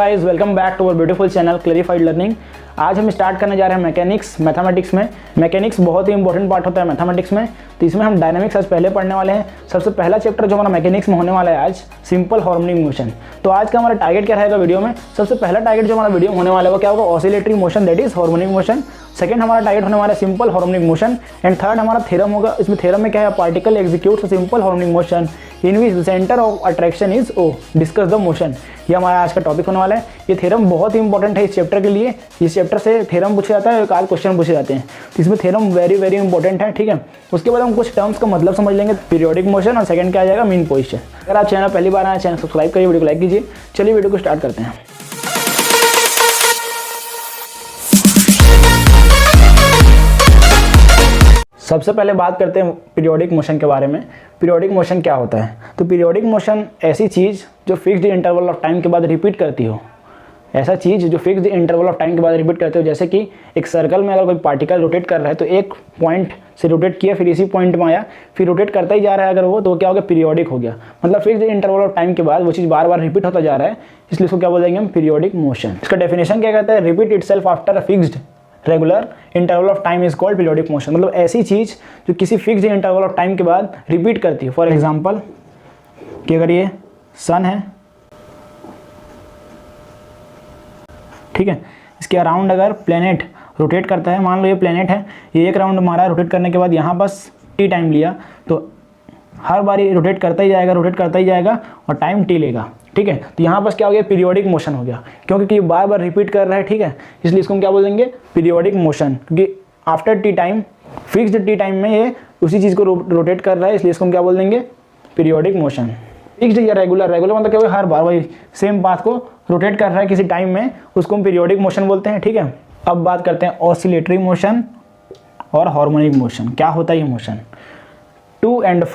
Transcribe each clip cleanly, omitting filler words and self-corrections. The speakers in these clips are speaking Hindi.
Guys, welcome back to our beautiful channel clarified learning. आज हम स्टार्ट करने जा रहे हैं मैथमेटिक्स में। मैकेनिक्स बहुत ही इंपॉर्टेंट पार्ट होता है मैथमेटिक्स में, तो इसमें हम डायनामिक्स आज पहले पढ़ने वाले हैं। सबसे पहला चैप्टर जो हमारा मैकेनिक्स में होने वाला है आज, सिंपल हार्मोनिक मोशन। तो आज का हमारा टारगेट क्या रहेगा वीडियो में? सबसे पहला टारगेट जो हमारा वीडियो में होने वाला है वो क्या होगा? Oscillatory motion, that is harmonic motion. Second हमारा टारगेट होने वाला है simple harmonic motion. And third हमारा थ्योरम होगा। इसमें थ्योरम में क्या है? Particle executes a simple harmonic motion in which the centre of attraction is O. Discuss the motion, ये हमारा आज का टॉपिक होने वाला है। ये थ्योरम बहुत ही इंपॉर्टेंट है इस चैप्टर के लिए। इस चैप्टर से थ्योरम पूछे जाता है, काल क्वेश्चन पूछे जाते हैं, तो इसमें थ्योरम वेरी इंपॉर्टेंट है। ठीक है, उसके बाद हम कुछ टर्म्स का मतलब समझ लेंगे, पीरियोडिक मोशन, और सेकंड क्या आ जाएगा? Mean position. अगर आप चैनल पहली बार आए, चैनल सब्सक्राइब करिए, वीडियो को लाइक कीजिए। चलिए वीडियो को स्टार्ट करते हैं। सबसे पहले बात करते हैं पीरियोडिक मोशन के बारे में। पीरियोडिक मोशन क्या होता है? तो पीरियोडिक मोशन ऐसी चीज़ जो फिक्स्ड इंटरवल ऑफ टाइम के बाद रिपीट करती हो। ऐसा चीज़ जो फिक्स्ड इंटरवल ऑफ टाइम के बाद रिपीट करते हो, जैसे कि एक सर्कल में अगर कोई पार्टिकल रोटेट कर रहा है तो एक पॉइंट से रोटेट किया, फिर इसी पॉइंट में आया, फिर रोटेट करता ही जा रहा है अगर वो, तो क्या हो गया? पीरियोडिक हो गया। मतलब फिक्स्ड इंटरवल ऑफ टाइम के बाद वो चीज़ बार बार रिपीट होता जा रहा है, इसलिए उसको क्या बोलेंगे हम? Periodic motion. इसका डेफिनेशन क्या कहता है? Repeat itself after a fixed regular interval of time is called periodic motion. मतलब ऐसी चीज़ जो किसी फिक्स्ड इंटरवल ऑफ टाइम के बाद रिपीट करती है। फॉर एग्जांपल कि अगर ये सन है, ठीक है, इसके अराउंड अगर प्लेनेट रोटेट करता है, मान लो ये प्लेनेट है, ये एक राउंड मारा, रोटेट करने के बाद यहाँ बस टी टाइम लिया, तो हर बार ये रोटेट करता ही जाएगा और टाइम टी लेगा। ठीक है, तो यहाँ बस क्या हो गया? पीरियोडिक मोशन हो गया, क्योंकि ये बार बार रिपीट कर रहा है। ठीक है, इसलिए इसको हम क्या बोलेंगे? Periodic motion. क्योंकि after T time, fixed T time में ये उसी चीज़ को रोटेट कर रहा है, इसलिए इसको हम क्या बोल देंगे? Periodic motion. फिक्स्ड या रेगुलर मतलब क्या? हर बार वही सेम पाथ को रोटेट कर रहा है किसी टाइम में, उसको हम पीरियोडिक मोशन बोलते हैं। ठीक है, अब बात करते हैं ऑसिलेटरी मोशन और हार्मोनिक मोशन। क्या होता है ये motion? To and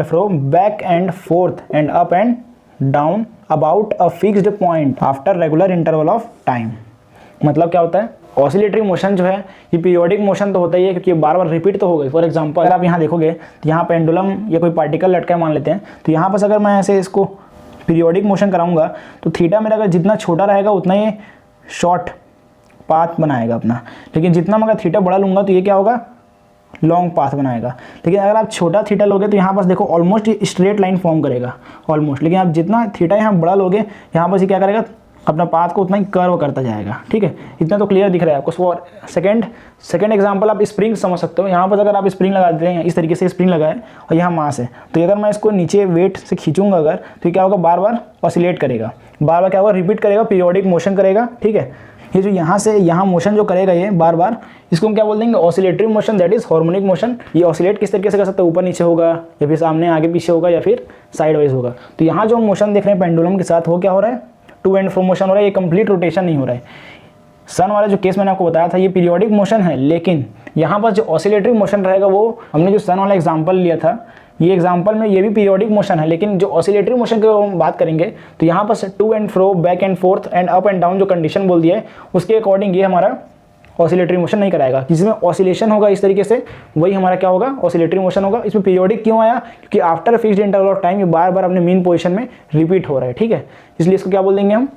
fro, back and forth and up and down about a fixed point after regular interval of time. मतलब क्या होता है? ऑसिलेटरी मोशन जो है ये पीरियोडिक मोशन तो होता ही है, क्योंकि बार बार रिपीट तो हो गई। फॉर एग्जांपल अगर आप यहाँ देखोगे तो यहाँ पेंडुलम या कोई पार्टिकल लटका मान लेते हैं, तो यहाँ पर अगर मैं ऐसे इसको पीरियोडिक मोशन कराऊंगा तो थीटा मेरा अगर जितना छोटा रहेगा उतना ही शॉर्ट पाथ बनाएगा अपना, लेकिन जितना मैं अगर थीटा बड़ा लूँगा तो ये क्या होगा? लॉन्ग पाथ बनाएगा। लेकिन अगर आप छोटा थीटा लोगे तो यहाँ पास देखो ऑलमोस्ट स्ट्रेट लाइन फॉर्म करेगा ऑलमोस्ट, लेकिन आप जितना थीटा यहाँ बड़ा लोगे यहाँ पास ये क्या करेगा? अपना पाथ को उतना ही कर्व करता जाएगा। ठीक है, इतना तो क्लियर दिख रहा है आपको। फॉर सेकंड एग्जांपल आप स्प्रिंग समझ सकते हो। यहाँ पर अगर आप स्प्रिंग लगा देते हैं, इस तरीके से स्प्रिंग लगाए और यहाँ मास है, तो अगर मैं इसको नीचे वेट से खींचूंगा अगर, तो क्या होगा? बार बार ऑसिलेट करेगा, बार बार क्या होगा? रिपीट करेगा, पीरियोडिक मोशन करेगा। ठीक है, ये जो यहाँ से यहाँ मोशन जो करेगा ये बार बार, इसको हम क्या बोल देंगे? Oscillatory motion, that is harmonic motion. ये ऑसिलेट किस तरीके से कर सकते हैं? ऊपर नीचे होगा, या फिर सामने आगे पीछे होगा, या फिर साइड वाइज होगा। तो यहाँ जो मोशन देख रहे हैं पेंडुलम के साथ, वो क्या हो रहा है? टू एंड फ्रो मोशन हो रहा है। ये कंप्लीट रोटेशन नहीं हो रहा है। सन वाला जो केस मैंने आपको बताया था ये पीरियोडिक मोशन है, लेकिन यहाँ पर जो ऑसिलेटरी मोशन रहेगा वो, हमने जो सन वाला एग्जाम्पल लिया था, ये एग्जाम्पल में ये भी पीरियोडिक मोशन है, लेकिन जो ऑसिलेटरी मोशन की हम बात करेंगे तो यहाँ पर to and fro, back and forth and up and down जो कंडीशन बोल दिया है उसके अकॉर्डिंग ये हमारा ऑसिलेटरी मोशन नहीं कराएगा। जिसमें ऑसिलेशन होगा इस तरीके से, वही हमारा क्या होगा? ऑसिलेटरी मोशन होगा। इसमें पीरियोडिक क्यों आया? क्योंकि after fixed interval of time ये बार बार अपने मीन पोजीशन में रिपीट हो रहा है। ठीक है, इसलिए इसको क्या बोल देंगे हम?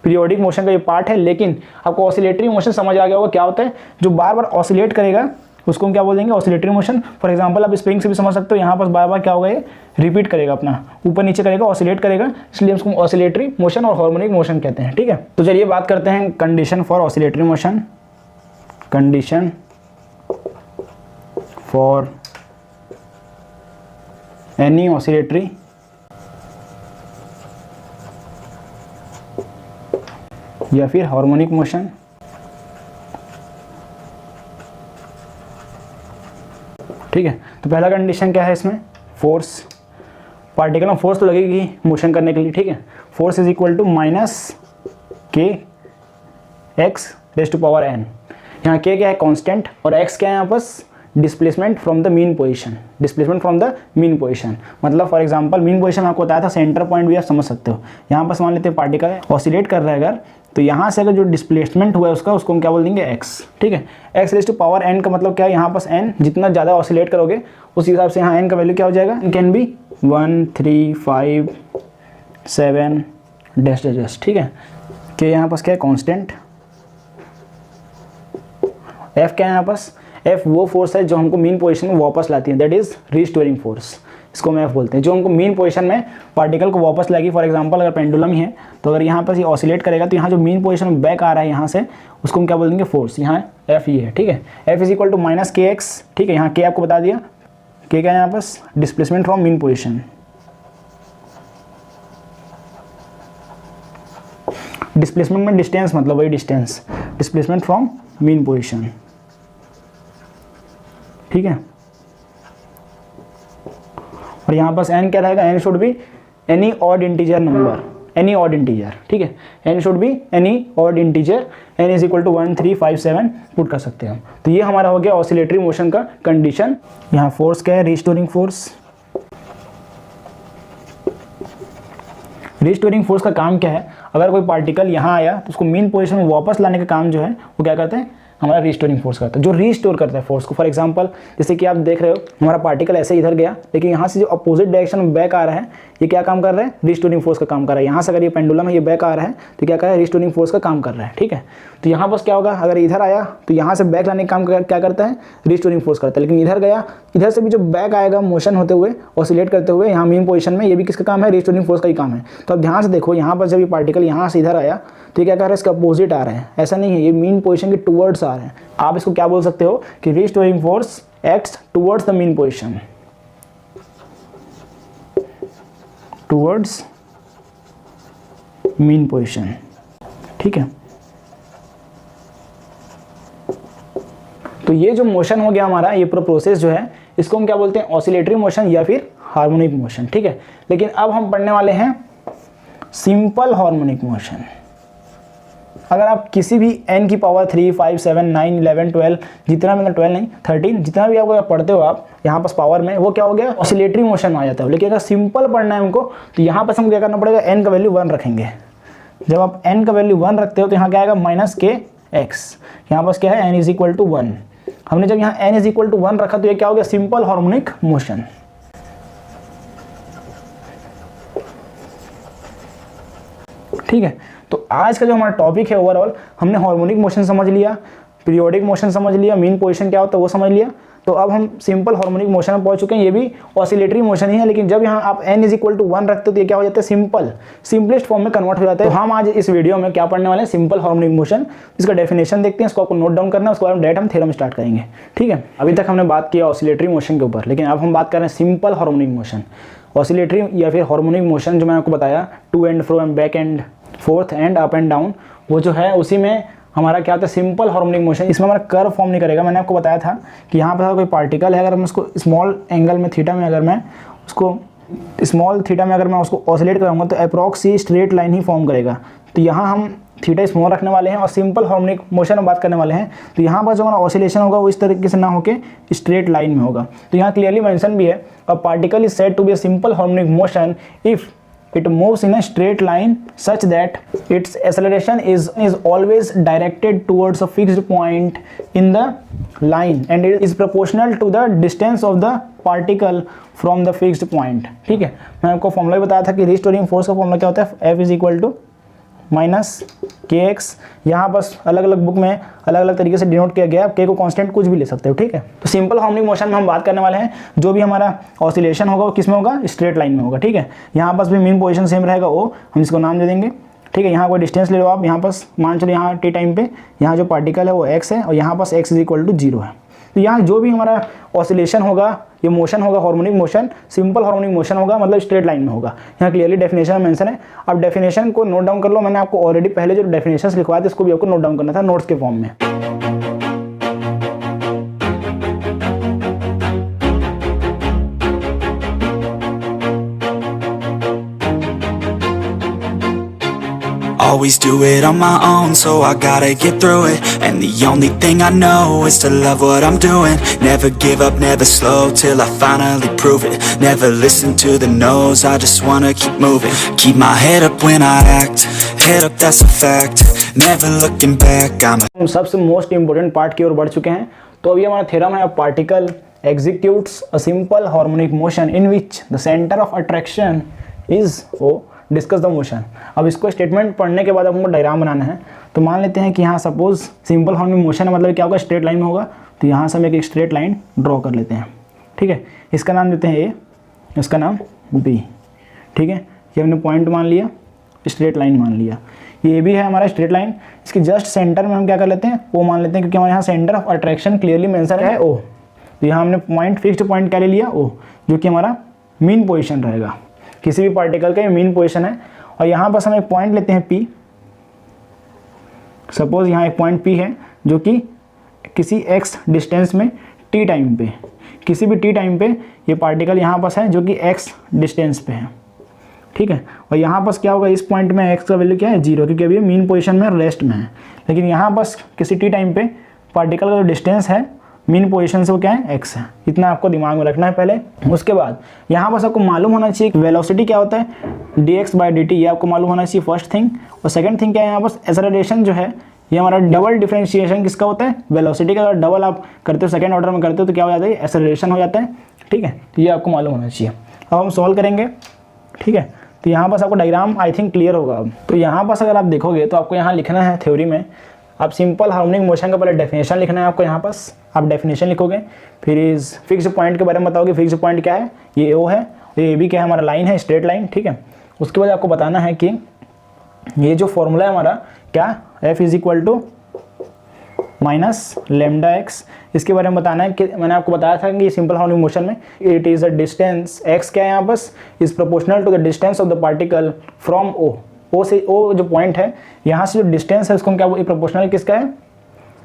पीरियोडिक मोशन का ये पार्ट है। लेकिन आपको ऑसिलेटरी मोशन समझ आ गया होगा क्या होता है? जो बार बार ऑसिलेट करेगा उसको हम क्या बोल देंगे? Oscillatory motion. फॉर एग्जांपल आप स्प्रिंग से भी समझ सकते हो, यहाँ पर बार बार क्या होगा? ये रिपीट करेगा, अपना ऊपर नीचे करेगा, ऑसिलेट करेगा, इसलिए उसको ऑसिलेटरी मोशन और हार्मोनिक मोशन कहते हैं। ठीक है, तो चलिए बात करते हैं condition for oscillatory motion. Condition for any oscillatory या फिर हार्मोनिक मोशन। ठीक है, तो पहला कंडीशन क्या है इसमें? फोर्स। पार्टिकल में फोर्स तो लगेगी मोशन करने के लिए। ठीक है, force is equal to minus के x raise to power n. यहाँ के क्या है? कांस्टेंट, और एक्स क्या है यहाँ पास? Displacement from the mean position. Displacement from the mean position मतलब फॉर एग्जांपल मीन पोजीशन आपको बताया था, सेंटर पॉइंट भी आप समझ सकते हो। यहाँ पास मान लेते हैं पार्टिकल ऑसिलेट कर रहा है अगर, तो यहाँ से अगर जो डिस्प्लेसमेंट हुआ है उसको हम क्या बोल देंगे? एक्स। ठीक है, X raise to power N का मतलब क्या है? यहाँ पास एन जितना ज़्यादा ऑसिलेट करोगे उस हिसाब से यहाँ एन का वैल्यू क्या हो जाएगा? Can be 1, 3, 5, 7 dash dash dash, ठीक है। के यहाँ पास क्या है, कांस्टेंट। एफ क्या है यहाँ पास, एफ वो फोर्स है जो हमको मीन पोजीशन में वापस लाती है, दैट इज रिस्टोरिंग फोर्स, इसको हम एफ बोलते हैं, जो हमको मीन पोजीशन में पार्टिकल को वापस लाएगी। फॉर एग्जांपल अगर पेंडुलम ही है तो अगर यहाँ पर ये ऑसिलेट करेगा तो यहाँ जो मीन पोजीशन में बैक आ रहा है यहाँ से, उसको हम क्या बोल देंगे, फोर्स। यहाँ एफ ये है, ठीक है। F is equal to minus के एक्स, ठीक है। यहाँ के आपको बता दिया, के क्या है यहाँ पास, displacement from mean position. Displacement में डिस्टेंस मतलब वही distance, displacement from mean position, ठीक है। और यहाँ पास n क्या रहेगा, n should be any odd integer number, any odd integer, ठीक है। n should be any odd integer, n is equal to 1 3 5 7 put कर सकते हैं हम। तो ये हमारा हो गया ऑसिलेटरी मोशन का कंडीशन। यहाँ फोर्स क्या है, रिस्टोरिंग फोर्स। रिस्टोरिंग फोर्स का काम क्या है, अगर कोई पार्टिकल यहाँ आया तो उसको मीन पोजीशन में वापस लाने का काम जो है वो क्या करते हैं, हमारा रिस्टोरिंग फोर्स करता है, जो रिस्टोर करता है फोर्स को। फॉर एग्जांपल जैसे कि आप देख रहे हो हमारा पार्टिकल ऐसे इधर गया, लेकिन यहाँ से जो अपोजिट डायरेक्शन में बैक आ रहा है, ये क्या काम कर रहा है, रिस्टोरिंग फोर्स का काम कर रहा है। यहाँ से अगर ये पेंडुलम है, ये बैक आ रहा है तो क्या कर रहा है, रिस्टोरिंग फोर्स का काम कर रहा है, ठीक है। तो यहाँ बस क्या होगा, अगर इधर आया तो यहाँ से बैक लाने का काम क्या करता है, रिस्टोरिंग फोर्स करता है। लेकिन इधर गया, इधर से भी जो बैक आएगा मोशन होते हुए, ऑसिलेट करते हुए यहाँ मीन पोजीशन में, ये भी किसका काम है, रिस्टोरिंग फोर्स का ही काम है। तो अब ध्यान से देखो, यहाँ पर जब ये पार्टिकल यहाँ से इधर आया तो ये क्या कर रहा है, इसका अपोजिट आ रहे हैं, ऐसा नहीं है, ये मीन पोजीशन के टुवर्ड्स आ रहे हैं। आप इसको क्या बोल सकते हो कि restoring force acts towards the mean position, towards mean position, ठीक है। तो ये जो मोशन हो गया हमारा, ये पूरा प्रोसेस जो है, इसको हम क्या बोलते हैं, ऑसिलेटरी मोशन या फिर हार्मोनिक मोशन, ठीक है। लेकिन अब हम पढ़ने वाले हैं सिंपल हार्मोनिक मोशन। अगर आप किसी भी n की पावर 3 5 7 9 11 12 जितना भी, 12 नहीं 13 जितना भी आपको पढ़ते हो आप यहाँ पास पावर में, वो क्या हो गया, ऑसिलेटरी मोशन आ जाता है। लेकिन अगर सिंपल पढ़ना है हमको तो यहाँ पास हमको क्या करना पड़ेगा, n का वैल्यू 1 रखेंगे। जब आप n का वैल्यू 1 रखते हो तो यहाँ क्या आएगा, माइनस के एक्स। यहाँ पास क्या है, n इज इक्वल टू 1। हमने जब यहाँ n इज इक्वल टू 1 रखा तो ये क्या हो गया, सिंपल हार्मोनिक मोशन। ठीक है। तो आज का जो हमारा टॉपिक है ओवरऑल, हमने हार्मोनिक मोशन समझ लिया, पीरियोडिक मोशन समझ लिया, मीन पोजीशन क्या होता है वो समझ लिया। तो अब हम सिंपल हार्मोनिक मोशन में पहुंच चुके हैं। ये भी ऑसिलेटरी मोशन ही है, लेकिन जब यहाँ आप n इज इक्वल टू 1 रखते हो तो ये क्या हो जाता है, सिंपलेस्ट फॉर्म में कन्वर्ट हो जाता है। तो हम आज इस वीडियो में क्या पढ़ने वाले हैं, सिंपल हार्मोनिक मोशन। इसका डेफिनेशन देखते हैं, इसको आपको नोट डाउन करना है, उसके बाद डायरेक्ट हम थ्योरम स्टार्ट करेंगे। ठीक है। अभी तक हमने बात किया ऑसिलेटरी मोशन के ऊपर, लेकिन अब हम बात कर रहे हैं सिंपल हार्मोनिक मोशन। ऑसिलेटरी या फिर हार्मोनिक मोशन जो मैंने आपको बताया, to and fro and back and forth and up and down, वो जो है उसी में हमारा क्या होता है, सिंपल हार्मोनिक मोशन। इसमें हमारा कर्व फॉर्म नहीं करेगा। मैंने आपको बताया था कि यहाँ पर कोई पार्टिकल है, अगर मैं उसको स्मॉल एंगल में थीटा में, अगर मैं उसको स्मॉल थीटा में अगर मैं उसको ऑसिलेट कराऊंगा तो अप्रॉक्स ही स्ट्रेट लाइन ही फॉर्म करेगा। तो यहाँ हम थीटा स्मॉल रखने वाले हैं और सिंपल हार्मोनिक मोशन में बात करने वाले हैं। तो यहाँ पर जो हमारा ऑसिलेशन होगा वो इस तरीके से ना होकर स्ट्रेट लाइन में होगा। तो यहाँ क्लियरली मेंशन भी है, a particle is said to be a simple harmonic motion if it moves in a straight line such that its acceleration is always directed towards a fixed point in the line and it is proportional to the distance of the particle from the fixed point। ठीक है। मैं आपको फॉर्मूला भी बताया था कि रिस्टोरिंग फोर्स का फॉर्मूला क्या होता है, F is equal to minus के एक्स। यहाँ बस अलग अलग बुक में अलग अलग तरीके से डिनोट किया गया है, के को कांस्टेंट कुछ भी ले सकते हो। ठीक है। तो सिंपल हार्मोनिक मोशन में हम बात करने वाले हैं, जो भी हमारा ऑसिलेशन होगा वो किस में होगा, स्ट्रेट लाइन में होगा। ठीक है। यहाँ पास भी मीन पोजीशन सेम रहेगा, ओ हम इसको नाम दे देंगे। ठीक है। यहाँ कोई डिस्टेंस ले लो आप, यहाँ पास मान चलो यहाँ टी टाइम पे यहाँ जो पार्टिकल है वो एक्स है और यहाँ पास एक्स इज इक्वल टू 0 है। तो यहाँ जो भी हमारा ऑसिलेशन होगा, ये मोशन होगा harmonic motion, simple harmonic motion होगा, मतलब स्ट्रेट लाइन में होगा। यहाँ क्लियरली डेफिनेशन में मेंशन है। अब डेफिनेशन को नोट डाउन कर लो। मैंने आपको ऑलरेडी पहले जो डेफिनेशंस लिखवाए थे इसको भी आपको नोट डाउन करना था नोट्स के फॉर्म में। Always do it on my own, so I gotta get through it. And the only thing I know is to love what I'm doing. Never give up, never slow, till I finally prove it. Never listen to the no's, I just wanna keep moving. Keep my head up when I act, head up that's a fact. Never looking back, I'm हम सबसे मोस्ट इंपोर्टेंट पार्ट की ओर बढ़ चुके हैं। तो अभी हमारा थ्योरम है, particle executes a simple harmonic motion in which the center of attraction is O discuss the motion. अब इसको स्टेटमेंट पढ़ने के बाद हमको डायग्राम बनाना है। तो मान लेते हैं कि यहाँ सपोज सिंपल हार्मोनिक मोशन है, मतलब क्या होगा, स्ट्रेट लाइन में होगा। तो यहाँ से हम एक स्ट्रेट लाइन ड्रॉ कर लेते हैं, ठीक है। इसका नाम देते हैं ए, इसका नाम बी, ठीक है। ये हमने पॉइंट मान लिया, स्ट्रेट लाइन मान लिया। ये भी है हमारा स्ट्रेट लाइन। इसके जस्ट सेंटर में हम क्या कर लेते हैं, ओ मान लेते हैं, क्योंकि हमारे यहाँ centre of attraction clearly mention है ओ। तो यहाँ हमने पॉइंट, फिक्स्ड पॉइंट क्या ले लिया, ओ, जो कि हमारा मीन पोजीशन रहेगा। किसी भी पार्टिकल का ये मीन पोजीशन है। और यहाँ बस हम एक पॉइंट लेते हैं पी। सपोज यहाँ एक पॉइंट पी है जो कि किसी एक्स डिस्टेंस में टी टाइम पे, किसी भी टी टाइम पे ये पार्टिकल यहाँ पास है जो कि एक्स डिस्टेंस पे है, ठीक है। और यहाँ पास क्या होगा, इस पॉइंट में एक्स का वैल्यू क्या है, 0, क्योंकि अभी मीन पोजीशन में रेस्ट में है। लेकिन यहाँ पास किसी टी टाइम पे पार्टिकल का जो डिस्टेंस है मीन पोजीशन से वो क्या है, एक्स है। इतना आपको दिमाग में रखना है पहले। उसके बाद यहाँ पास आपको मालूम होना चाहिए कि वेलोसिटी क्या होता है, dx/dt, ये आपको मालूम होना चाहिए फर्स्ट थिंग। और सेकंड थिंग क्या है, यहाँ पास एक्सेलरेशन जो है, ये हमारा डबल डिफरेंशिएशन किसका होता है, वेलोसिटी का। अगर डबल आप करते हो, सेकंड ऑर्डर में करते हो, तो क्या हो जाता है, एक्सेलरेशन हो जाता है, ठीक है। तो ये आपको मालूम होना चाहिए। अब हम सॉल्व करेंगे, ठीक है। तो यहाँ पास आपको डायग्राम आई थिंक क्लियर होगा अब। तो यहाँ पास अगर आप देखोगे तो आपको यहाँ लिखना है थ्योरी में, आप सिंपल हार्मोनिक मोशन का पहले डेफिनेशन लिखना है आपको। यहाँ पास आप डेफिनेशन लिखोगे, फिर इस फिक्स्ड पॉइंट के बारे में बताओगे, फिक्स्ड पॉइंट क्या है, ये ओ है, ये भी क्या है, हमारा लाइन है, स्ट्रेट लाइन, ठीक है। उसके बाद आपको बताना है कि ये जो फॉर्मूला है हमारा क्या, F = -λx, इसके बारे में बताना है कि मैंने आपको बताया था कि सिंपल हार्मोनिक मोशन में it is a distance, x क्या है यहाँ बस, is proportional to the distance of the particle from O से, ओ जो पॉइंट है यहाँ से जो डिस्टेंस है उसको हम क्या, प्रोपोर्शनल किसका है,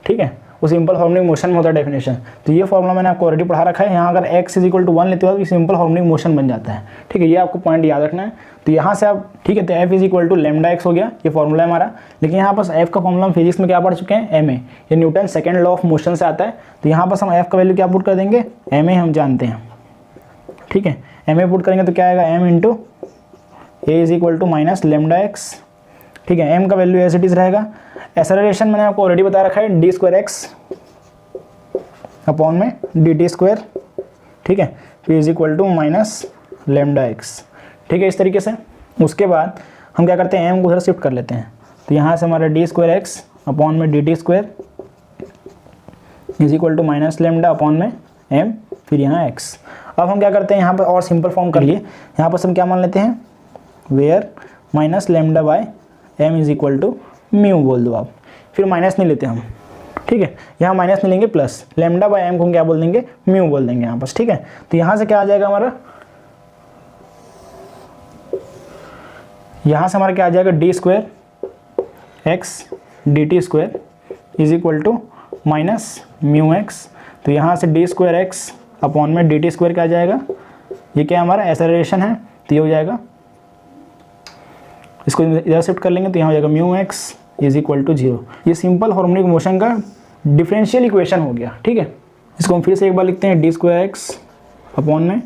ठीक है, वो सिंपल हार्मोनिक मोशन में होता है डेफिनेशन। तो ये फॉर्मूला मैंने आपको ऑलरेडी पढ़ा रखा है। यहाँ अगर x = 1 लेते हो तो सिंपल हार्मोनिक मोशन बन जाता है, ठीक है। ये आपको पॉइंट याद रखना है। तो यहाँ से आप, ठीक है, तो F = λx हो गया, ये फॉर्मूला है हमारा। लेकिन यहाँ पास F का फॉर्मूला हम फिजिक्स में क्या पढ़ चुके हैं, ma, ये Newton second law of motion से आता है। तो यहाँ पास हम F का वैल्यू क्या पुट कर देंगे, ma हम जानते हैं, ठीक है। ma पुट करेंगे तो क्या आएगा, m × a = -λx, ठीक है। m का वैल्यू एज इट इज रहेगा। एक्सेलरेशन मैंने आपको ऑलरेडी बता रखा है, d²x अपॉन में dt², ठीक है। फिर इज इक्वल टू -λx, ठीक है, इस तरीके से। उसके बाद हम क्या करते हैं, m को उधर शिफ्ट कर लेते हैं। तो यहाँ से हमारा d²x अपॉन में dt² is equal to -λ upon में m, फिर यहाँ x। अब हम क्या करते हैं, यहाँ पर और सिंपल फॉर्म कर लिए। यहाँ पर हम क्या मान लेते हैं, where -λ/m is equal to mu बोल दो आप, फिर माइनस नहीं लेते हम, ठीक है। यहाँ माइनस नहीं लेंगे, प्लस λ/m को हम क्या बोल देंगे, म्यू बोल देंगे यहाँ पर, ठीक है। तो यहाँ से क्या आ जाएगा हमारा, यहाँ से हमारा क्या आ जाएगा, d² x dt² is equal to -μx। तो यहाँ से d² x अपॉन में dt² क्या आ जाएगा, ये क्या हमारा एक्सेलरेशन है, तो ये हो जाएगा, इसको इधर शिफ्ट कर लेंगे तो यहाँ हो जाएगा μx इज इक्वल टू 0। ये सिंपल हार्मोनिक मोशन का डिफरेंशियल इक्वेशन हो गया, ठीक है। इसको हम फिर से एक बार लिखते हैं, d²x अपॉन में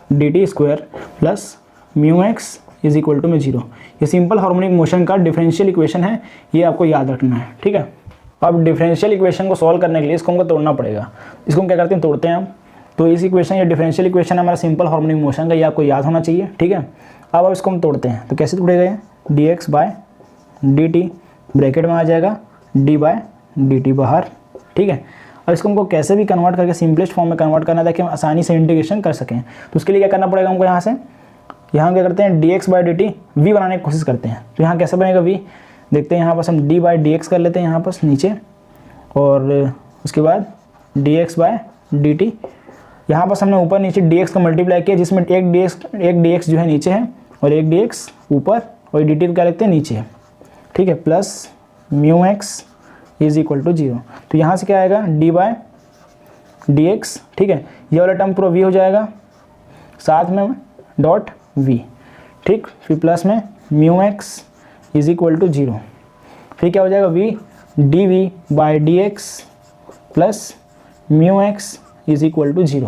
dt² plus μx is equal to में 0। ये सिंपल हार्मोनिक मोशन का डिफरेंशियल इक्वेशन है, ये आपको याद रखना है, ठीक है। अब डिफरेंशियल इक्वेशन को सॉल्व करने के लिए इसको हमको तोड़ना पड़ेगा। इसको हम क्या करते हैं, तोड़ते हैं हम। तो इस इक्वेशन, ये डिफरेंशियल इक्वेशन है हमारा सिंपल हार्मोनिक मोशन का, ये आपको याद होना चाहिए, ठीक है। अब इसको हम तोड़ते हैं, तो कैसे तोड़ेगा, ये dx/dt ब्रैकेट में आ जाएगा, d/dt बाहर, ठीक है। अब इसको हमको कैसे भी कन्वर्ट करके सिंपलेस्ट फॉर्म में कन्वर्ट करना है ताकि हम आसानी से इंटीग्रेशन कर सकें। तो उसके लिए क्या करना पड़ेगा हमको, यहाँ से यहाँ क्या करते हैं, dx/dt v बनाने की कोशिश करते हैं। तो यहाँ कैसे बनेगा v, देखते हैं। यहाँ पास हम d/dx कर लेते हैं यहाँ पास नीचे, और उसके बाद dx/dt, यहाँ पास हमने ऊपर नीचे dx का मल्टीप्लाई किया, जिसमें एक dx जो है नीचे है और एक dx ऊपर, और dt को क्या लिखते हैं, नीचे है, ठीक है, plus μx is equal to 0। तो यहाँ से क्या आएगा, d/dx, ठीक है। ये वाला टर्म पूरा v हो जाएगा, साथ में डॉट v, ठीक, फिर प्लस में μx इज इक्वल टू 0। फिर क्या हो जाएगा, v dv/dx plus μx is equal to 0।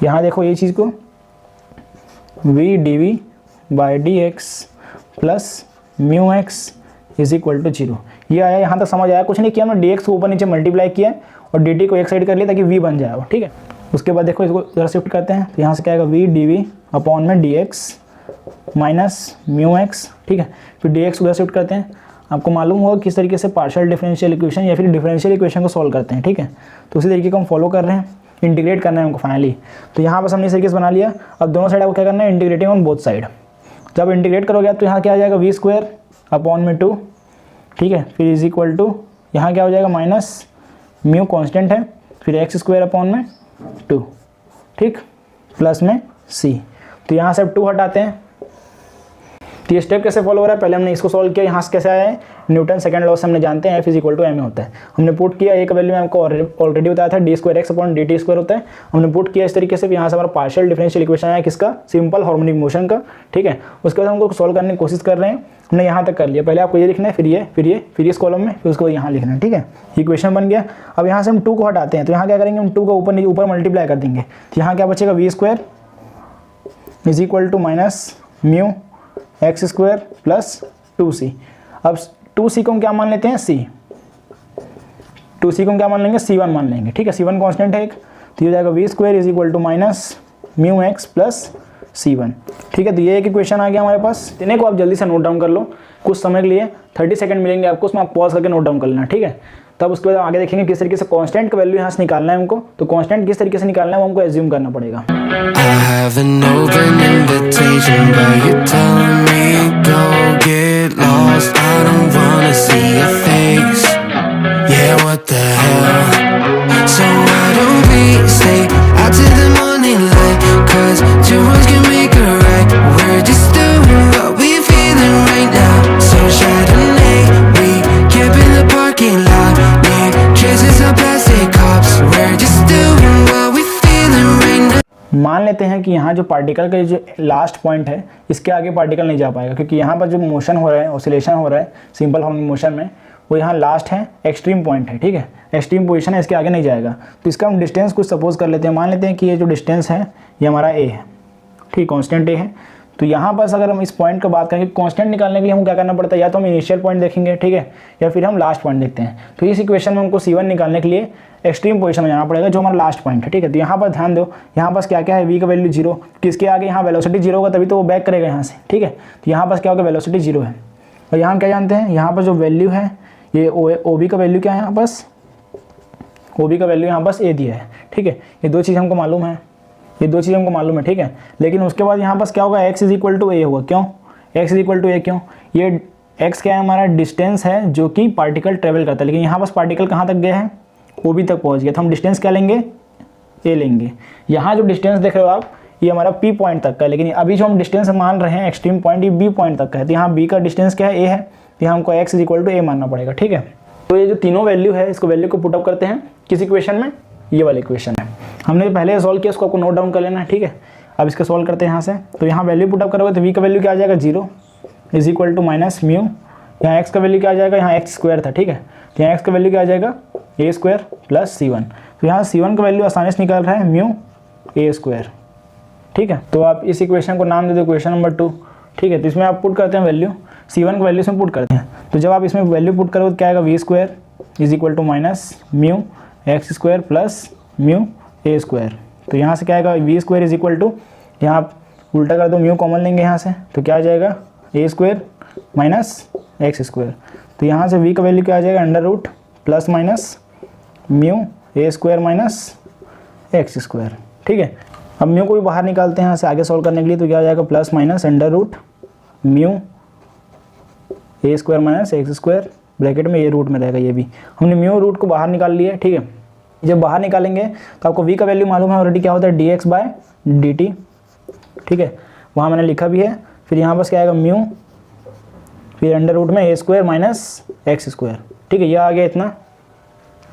यहाँ देखो ये चीज़ को, v dv/dx plus μx is equal to 0। ये आया, यहाँ तक समझ आया, कुछ नहीं किया हमने, dx को ऊपर नीचे मल्टीप्लाई किया और dt को एक साइड कर लिया ताकि v बन जाए, ठीक है। उसके बाद देखो इसको इधर शिफ्ट करते हैं, तो यहाँ से क्या आएगा, v dv अपॉन में dx माइनस म्यू एक्स, ठीक है। फिर डी एक्स उधर शिफ्ट करते हैं। आपको मालूम होगा किस तरीके से पार्शियल डिफरेंशियल इक्वेशन या फिर डिफरेंशियल इक्वेशन को सॉल्व करते हैं, ठीक है। तो उसी तरीके को हम फॉलो कर रहे हैं, इंटीग्रेट करना है हमको फाइनली। तो यहाँ बस हमने इस तरीके से बना लिया। अब दोनों साइड आपको क्या करना है, इंटीग्रेटिंग ऑन बोथ साइड। जब इंटीग्रेट करोगे तो यहाँ क्या आ जाएगा वी स्क्वायर अपॉन में 2, ठीक है। फिर इज इक्वल टू यहाँ क्या हो जाएगा माइनस म्यू कॉन्स्टेंट है, फिर एक्स स्क्वायर अपॉन में 2, ठीक, प्लस में सी। तो यहाँ से अब 2 हटाते हैं। तो ये स्टेप कैसे फॉलो हो रहा है, पहले हमने इसको सॉल्व किया, यहाँ से कैसे आया है, न्यूटन सेकंड लॉ से हमने जानते हैं F is equal to M होता है। हमने पुट किया, एक वैल्यू में आपको ऑलरेडी बताया था D square x upon D T square होता है। हमने पुट किया इस तरीके से, यहाँ से हमारा पार्शियल डिफरेंशियल इक्वेशन आया किसका, सिंपल हार्मोनिक मोशन का, ठीक है। उसके बाद हमको सॉल्व करने की कोशिश कर रहे हैं, हमने यहाँ तक कर लिया। पहले आपको ये लिखना है, फिर ये, फिर ये, फिर इस कॉलम में, फिर उसको यहाँ लिखना है, ठीक है। इक्वेशन बन गया। अब यहाँ से हम 2 को हटाते हैं, तो यहाँ क्या करेंगे, हम 2 को ऊपर मल्टीप्लाई कर देंगे। तो यहाँ क्या बचेगा, V square is equal to minus mu X square plus 2c। अब 2c को हम क्या मान लेते हैं, c। 2c को हम क्या मान लेंगे, c1 मान लेंगे, ठीक है। c1 कांस्टेंट है एक, तो ये हो जाएगा V square is equal to minus mu X plus c1, ठीक है। तो ये एक इक्वेशन आ गया हमारे पास। इन्हें को आप जल्दी से नोट डाउन कर लो, कुछ समय के लिए 30 सेकंड मिलेंगे आपको, उसमें आप पॉज करके नोट डाउन कर लेना, ठीक है। तब उसके बाद आगे देखेंगे किस तरीके से कांस्टेंट का वैल्यू यहाँ से निकालना है हमको। तो कांस्टेंट किस तरीके से निकालना है वो हमको एज्यूम करना पड़ेगा। I have an open invitation, but you're telling me go get lost. I don't wanna see your face. Yeah, what the hell? So why don't we stay out till the morning light? 'Cause two wrongs can make a right. We're just doing what we're feeling right now. So Chardonnay, we camp in the parking lot. Need traces of plastic cups. We're just doing what we're feeling right now. मान लेते हैं कि यहाँ जो पार्टिकल का जो लास्ट पॉइंट है, इसके आगे पार्टिकल नहीं जा पाएगा, क्योंकि यहाँ पर जो मोशन हो रहा है, ऑसिलेशन हो रहा है सिंपल हार्मोनिक मोशन में, वो यहाँ लास्ट है, एक्सट्रीम पॉइंट है, ठीक है, एक्सट्रीम पोजीशन है, इसके आगे नहीं जाएगा। तो इसका हम डिस्टेंस कुछ सपोज कर लेते हैं। मान लेते हैं कि ये जो डिस्टेंस है ये हमारा ए है, ठीक, कांस्टेंट ए है। तो यहाँ पर अगर हम इस पॉइंट का बात करें, कांस्टेंट निकालने के लिए हमको क्या करना पड़ता है, या तो हम इनिशियल पॉइंट देखेंगे, ठीक है, या फिर हम लास्ट पॉइंट देखते हैं। तो इस इक्वेशन में हमको c1 निकालने के लिए एक्सट्रीम पोजीशन में जाना पड़ेगा, जो हमारा लास्ट पॉइंट है, ठीक है। तो यहाँ पर ध्यान दो, यहाँ पास क्या क्या है, v का वैल्यू 0, किसके आगे, यहाँ वेलोसिटी 0 होगा तभी तो वो बैक करेगा यहाँ से, ठीक है। तो यहाँ पास क्या होगा, वेलोसिटी 0 है। और यहाँ क्या जानते हैं, यहाँ पर जो वैल्यू है ये OB का वैल्यू क्या है, यहाँ पास OB का वैल्यू यहाँ पास a दिया है, ठीक है। ये दो चीज़ हमको मालूम है, ये दो चीज़ हमको मालूम है, ठीक है। लेकिन उसके बाद यहाँ पास क्या होगा, x is equal to a होगा। क्यों x is equal to a, क्यों, ये x क्या है, हमारा डिस्टेंस है जो कि पार्टिकल ट्रेवल करता है। लेकिन यहाँ पास पार्टिकल कहाँ तक गया है, OB तक पहुँच गया, तो हम डिस्टेंस क्या लेंगे, a लेंगे। यहाँ जो डिस्टेंस देख रहे हो आप, ये हमारा P पॉइंट तक का है, लेकिन अभी जो हम डिस्टेंस मान रहे हैं एक्सट्रीम पॉइंट, ये B पॉइंट तक का है। तो यहाँ B का डिस्टेंस क्या है, a है, तो यहाँ हमको x is equal to a मानना पड़ेगा, ठीक है। तो ये जो तीनों वैल्यू है, इसको वैल्यू को पुटअप करते हैं किस इक्वेशन में, ये वाला इक्वेशन है। हमने पहले सॉल्व किया, इसको आपको नोट डाउन कर लेना है, ठीक है। अब इसको सॉल्व करते हैं यहाँ से। तो यहाँ वैल्यू पुटअप करोगे तो v का वैल्यू क्या आ जाएगा, 0 is equal to minus mu, यहाँ x का वैल्यू क्या आ जाएगा, यहाँ x स्क्वायर था, ठीक है। तो यहाँ x का वैल्यू क्या आ जाएगा, a स्क्वायर प्लस c1। तो यहाँ c1 का वैल्यू आसानी से निकाल रहा है म्यू a स्क्वायर, ठीक है। तो आप इस इक्वेशन को नाम दे दो इक्वेशन नंबर 2, ठीक है। तो इसमें आप पुट करते हैं वैल्यू, c1 का वैल्यू इसमें पुट करते हैं। तो जब आप इसमें वैल्यू पुट करोगे तो क्या आएगा, V square is equal to minus mu X square plus mu A square. तो यहाँ से क्या आएगा, V square is equal to, यहाँ आप उल्टा कर दो, म्यू कॉमन लेंगे यहाँ से, तो क्या आ जाएगा, a square minus x square. तो यहाँ से v का वैल्यू क्या आ जाएगा, under root plus minus mu ए स्क्वायर माइनस एक्स स्क्वायर, ठीक है। अब म्यू को भी बाहर निकालते हैं यहाँ से आगे सॉल्व करने के लिए, तो क्या आ जाएगा, plus minus under root mu ए square minus x square, bracket में ये रूट में रहेगा, ये भी हमने म्यू रूट को बाहर निकाल लिया, ठीक है। जब बाहर निकालेंगे तो आपको v का वैल्यू मालूम है ऑलरेडी, क्या होता है, dx बाय dt, ठीक है, वहाँ मैंने लिखा भी है। फिर यहाँ बस क्या आएगा, म्यू, फिर अंडर रूट में ए स्क्वायर माइनस एक्स स्क्वायर, ठीक है, ये आ गया इतना।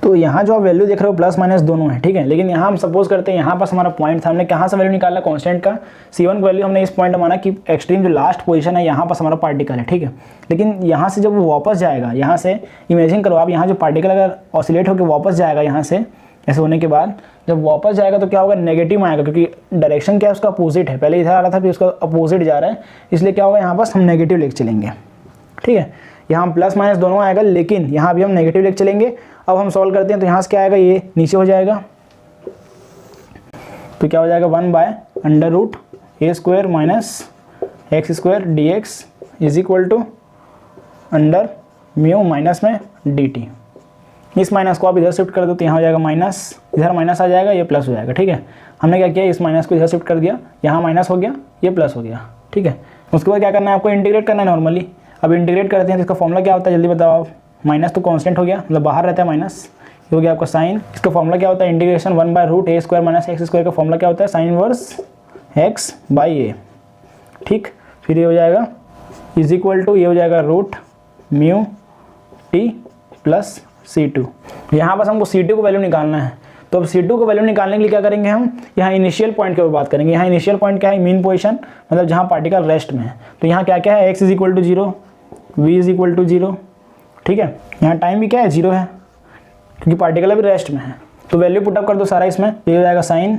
तो यहाँ जो आप वैल्यू देख रहे हो प्लस माइनस दोनों है, ठीक है। लेकिन यहाँ हम सपोज करते हैं, यहाँ पास हमारा पॉइंट था, हमने कहाँ से वैल्यू निकाला, कांस्टेंट का। c1 का वैल्यू हमने इस पॉइंट माना कि एक्सट्रीम जो लास्ट पोजीशन है, यहाँ पास हमारा पार्टिकल है, ठीक है। लेकिन यहाँ से जब वो वापस जाएगा, यहाँ से इमेजिन करो आप, यहाँ जो पार्टिकल अगर ऑसिलेट होकर वापस जाएगा, यहाँ से ऐसे होने के बाद जब वापस जाएगा तो क्या होगा, नेगेटिव आएगा, क्योंकि डायरेक्शन क्या है, उसका अपोजिट है। पहले इधर आ रहा था, फिर उसका अपोजिट जा रहा है, इसलिए क्या होगा, यहाँ पास हम नेगेटिव लेके चलेंगे, ठीक है। यहाँ प्लस माइनस दोनों आएगा, लेकिन यहाँ भी हम नेगेटिव लेके चलेंगे। अब हम सॉल्व करते हैं, तो यहाँ से क्या आएगा, ये नीचे हो जाएगा, तो क्या हो जाएगा, 1 by under root A square minus x square D X is equal to under mu minus में डी टी। इस माइनस को आप इधर शिफ्ट कर दो तो यहाँ हो जाएगा माइनस, इधर माइनस आ जाएगा, ये प्लस हो जाएगा। ठीक है, हमने क्या किया, इस माइनस को इधर शिफ्ट कर दिया, यहाँ माइनस हो गया, ये प्लस हो गया। ठीक है, उसके बाद क्या करना है आपको, इंटीग्रेट करना है नॉर्मली। अब इंटीग्रेट करते हैं तो इसका फॉर्मूला क्या होता है, जल्दी बताओ आप। माइनस तो कांस्टेंट हो गया, मतलब बाहर रहता है माइनस, ये हो गया आपका साइन। इसका फॉर्मूला क्या होता है, integration 1/√a² minus x square का फॉर्मूला क्या होता है, साइन इनवर्स x/a। ठीक, फिर ये हो जाएगा इज इक्वल टू, ये हो जाएगा root mu T plus C2। यहाँ बस हमको C2 को वैल्यू निकालना है। तो अब C2 को वैल्यू निकालने के लिए क्या करेंगे, हम यहाँ इनिशियल पॉइंट के ऊपर बात करेंगे। यहाँ इनिशियल पॉइंट क्या है, मीन पोजीशन, मतलब जहाँ पार्टिकल रेस्ट में है। तो यहाँ क्या क्या है, x = 0, v = 0। ठीक है, यहाँ टाइम भी क्या है, 0 है, क्योंकि पार्टिकल अभी रेस्ट में है। तो वैल्यू पुटअप कर दो सारा इसमें, ये हो जाएगा sine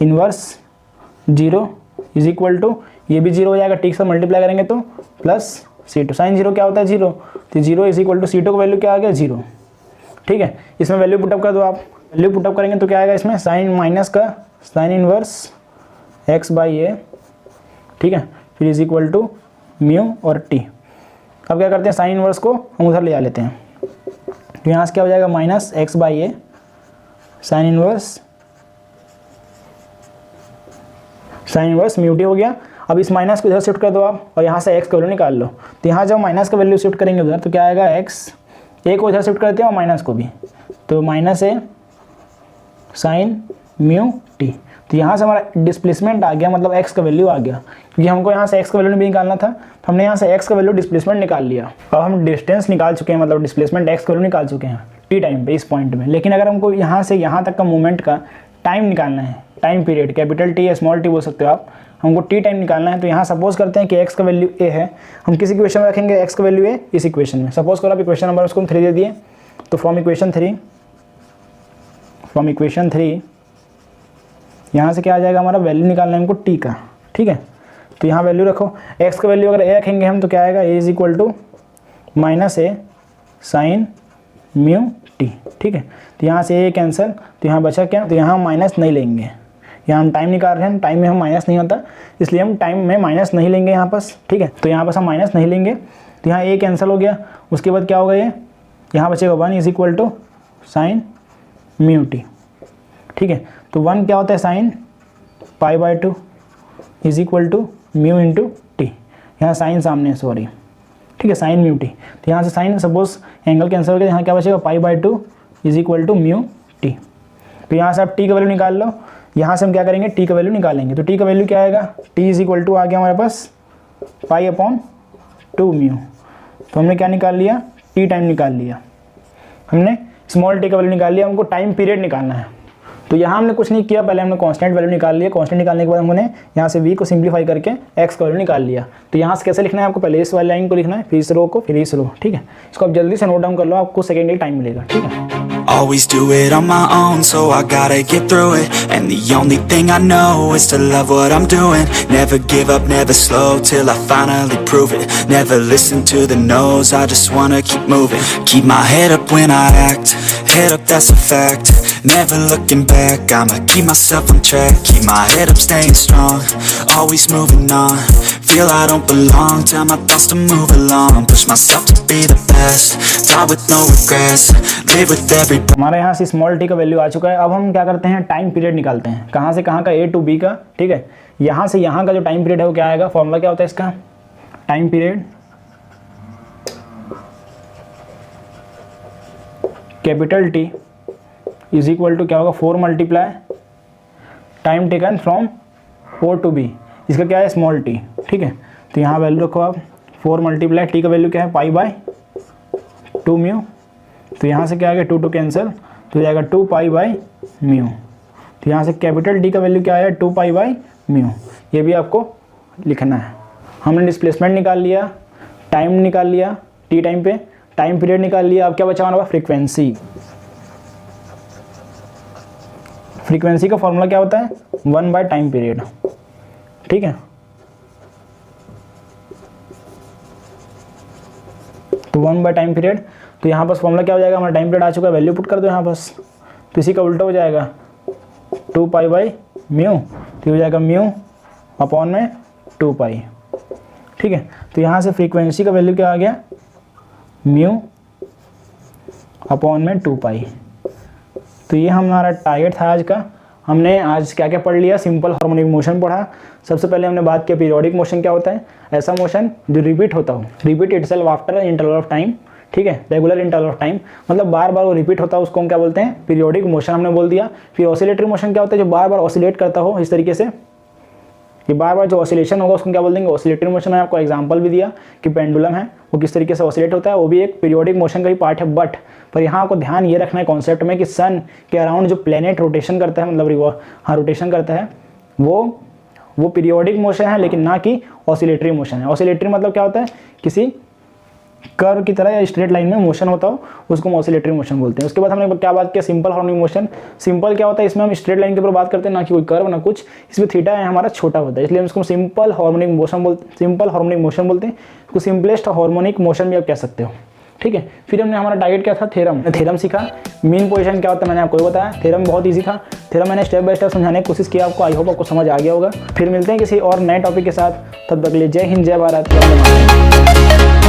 inverse 0 is equal to, ये भी 0 हो जाएगा, ठीक से मल्टीप्लाई करेंगे तो प्लस C2। साइन 0 क्या होता है, 0, तो 0 इज इक्वल टू C2 का वैल्यू क्या आ गया, 0। ठीक है, इसमें वैल्यू पुटअप कर दो आप। वैल्यू पुटअप करेंगे तो क्या आएगा इसमें, साइन माइनस का साइन इनवर्स x/a। ठीक है, फिर इज इक्वल टू म्यू और t। अब क्या करते हैं, साइन इनवर्स को हम उधर ले जा लेते हैं, तो यहाँ से क्या हो जाएगा, minus x/a sine inverse mu T हो गया। अब इस माइनस को इधर शिफ्ट कर दो आप, और यहाँ से x का वैल्यू निकाल लो। तो यहाँ जब माइनस का वैल्यू शिफ्ट करेंगे उधर, तो क्या आएगा, x, a को इधर शिफ्ट करते हैं और माइनस को भी, तो minus a sine mu T. तो यहाँ से हमारा डिस्प्लेसमेंट आ गया, मतलब x का वैल्यू आ गया, क्योंकि हमको यहाँ से x का वैल्यू भी निकालना था। तो हमने यहाँ से x का वैल्यू डिस्प्लेसमेंट निकाल लिया। अब हम डिस्टेंस निकाल चुके हैं, मतलब डिस्प्लेसमेंट x का वैल्यू निकाल चुके हैं t टाइम पे, इस पॉइंट में। लेकिन अगर हमको यहाँ से यहाँ तक का मूवमेंट का टाइम निकालना है, टाइम पीरियड, कैपिटल T या स्मॉल t बोल सकते हो आप, हमको t टाइम निकालना है। तो यहाँ सपोज करते हैं कि x का वैल्यू a है, हम किस इक्वेशन में रखेंगे x का वैल्यू a, इस इक्वेशन में। सपोज करो आप इक्वेशन नंबर उसको हम 3 दे दिए, तो फ्रॉम इक्वेशन 3 यहाँ से क्या आ जाएगा, हमारा वैल्यू निकालना है हमको t का। ठीक है, तो यहाँ वैल्यू रखो, x का वैल्यू अगर a रखेंगे हम, तो क्या आएगा, a = -a sine mu T. ठीक है, तो यहाँ से a कैंसिल, तो यहाँ बचा क्या, तो यहाँ माइनस नहीं लेंगे, यहाँ हम टाइम निकाल रहे हैं, टाइम में हम माइनस नहीं होता, इसलिए हम टाइम में माइनस नहीं लेंगे यहाँ पास। ठीक है, तो यहाँ पास हम माइनस नहीं लेंगे, तो यहाँ a कैंसिल हो गया। उसके बाद क्या होगा, ये यहाँ बचेगा 1 = साइन म्यू टी। ठीक है, तो 1 क्या होता है, sine π/2 is equal to mu into t. यहाँ साइन सामने है, सॉरी। ठीक है, साइन म्यू टी, तो यहाँ से साइन, सपोज एंगल कैंसिल हो गया, यहाँ क्या बचेगा, π/2 is equal to mu T. तो यहाँ से आप टी का वैल्यू निकाल लो, यहाँ से हम क्या करेंगे, टी का वैल्यू निकालेंगे। तो टी का वैल्यू क्या आएगा, टी इज इक्वल टू आ गया हमारे पास π/2 म्यू। तो हमने क्या निकाल लिया, टी टाइम निकाल लिया, हमने स्मॉल टी का वैल्यू निकाल लिया। हमको टाइम पीरियड निकालना है, तो यहाँ हमने कुछ नहीं किया, पहले हमने कांस्टेंट वैल्यू निकाल लिया। कांस्टेंट निकालने के बाद हमने यहाँ से v को सिंप्लीफाई करके x का वैल्यू निकाल लिया। तो यहाँ से कैसे लिखना है आपको, पहले इस वाली लाइन को लिखना है, फिर इस रो को, फिर इस रो। ठीक है, इसको आप जल्दी से नोट डाउन कर लो, आपको सेकेंड के टाइम मिलेगा। ठीक है, Always do it on my own, so I gotta get through it. And the only thing I know is to love what I'm doing. Never give up, never slow, till I finally prove it. Never listen to the no's, I just wanna keep moving. Keep my head up when I act, head up, that's a fact. Never looking back, I'ma keep myself on track. Keep my head up, staying strong, always moving on. Feel I don't belong, tell my thoughts to move along. Push myself to be the best, die with no regrets. Live with every हमारे यहाँ से स्मॉल टी का वैल्यू आ चुका है। अब हम क्या करते हैं, टाइम पीरियड निकालते हैं, कहाँ से कहाँ का, a to b का। ठीक है, यहाँ से यहाँ का जो टाइम पीरियड है वो क्या आएगा, फॉर्मूला क्या होता है इसका, time period capital T is equal to क्या होगा, 4 multiply time taken from o to b, इसका क्या है, स्मॉल t। ठीक है, तो यहाँ वैल्यू रखो आप, 4 मल्टीप्लाई t का वैल्यू क्या है, π/2 म्यू। तो यहाँ से क्या आएगा, 2 कैंसिल, तो जाएगा 2π/μ। तो यहाँ से कैपिटल D का वैल्यू क्या आया, 2π/μ। ये भी आपको लिखना है। हमने डिस्प्लेसमेंट निकाल लिया, टाइम निकाल लिया, टी टाइम पे टाइम पीरियड निकाल लिया। अब क्या बचा हमारा, फ्रीक्वेंसी। फ्रीक्वेंसी का फॉर्मूला क्या होता है, 1 टाइम पीरियड। ठीक है, तो 1 टाइम पीरियड। तो यहाँ पास फॉर्मूला क्या हो जाएगा, हमारा टाइम पीरियड आ चुका है, वैल्यू पुट कर दो यहाँ पास। तो इसी का उल्टा हो जाएगा, 2π/μ। तो हो जाएगा म्यू अपॉन में 2 पाई। ठीक है, तो यहाँ से फ्रीक्वेंसी का वैल्यू क्या आ गया, म्यू अपॉन में 2 पाई। तो ये हमारा टारगेट था आज का। हमने आज क्या क्या पढ़ लिया, सिंपल हार्मोनिक मोशन पढ़ा। सबसे पहले हमने बात किया पीरियोडिक मोशन क्या होता है, ऐसा मोशन जो रिपीट होता हो, repeat itself after interval of time. ठीक है, रेगुलर इंटरवल ऑफ टाइम, मतलब बार बार वो रिपीट होता है, उसको हम क्या बोलते हैं, पीरियोडिक मोशन हमने बोल दिया। फिर ऑसिलेटरी मोशन क्या होता है, जो बार बार ऑसिलेट करता हो इस तरीके से, ये बार बार जो ऑसिलेशन होगा उसको क्या बोल देंगे, ऑसिलेटरी मोशन। मैंने आपको एग्जांपल भी दिया कि पेंडुलम है वो किस तरीके से ऑसिलेट होता है, वो भी एक पीरियोडिक मोशन का ही पार्ट है। बट पर यहाँ आपको ध्यान ये रखना है कॉन्सेप्ट में कि सन के अराउंड जो प्लेनेट रोटेशन करता है, मतलब रोटेशन करता है, वो पीरियोडिक मोशन है, लेकिन ना कि ऑसिलेटरी मोशन है। ऑसिलेटरी मतलब क्या होता है, किसी कर्व की तरह या स्ट्रेट लाइन में मोशन होता हो, उसको हम ऑसिलेटरी मोशन बोलते हैं। उसके बाद हमने क्या बात किया, सिंपल हार्मोनिक मोशन। सिंपल क्या होता है, इसमें हम स्ट्रेट लाइन के ऊपर बात करते हैं, ना कि कोई कर्व ना कुछ। इसमें थीटा है हमारा छोटा होता है, इसलिए हम इसको सिंपल हार्मोनिक मोशन बोलते हैं। इसको सिंपलेस्ट हार्मोनिक मोशन भी आप कह सकते हो। ठीक है, फिर हमने हमारा टारगेट क्या था, थ्योरम सीखा। मीन पोजीशन क्या होता है मैंने आपको बताया, थ्योरम बहुत ईजी था। थ्योरम मैंने स्टेप बाय स्टेप समझाने की कोशिश किया आपको, आई होप आपको समझ आ गया होगा। फिर मिलते हैं किसी और नए टॉपिक के साथ, तब तक के लिए जय हिंद, जय भारत, वंदे मातरम।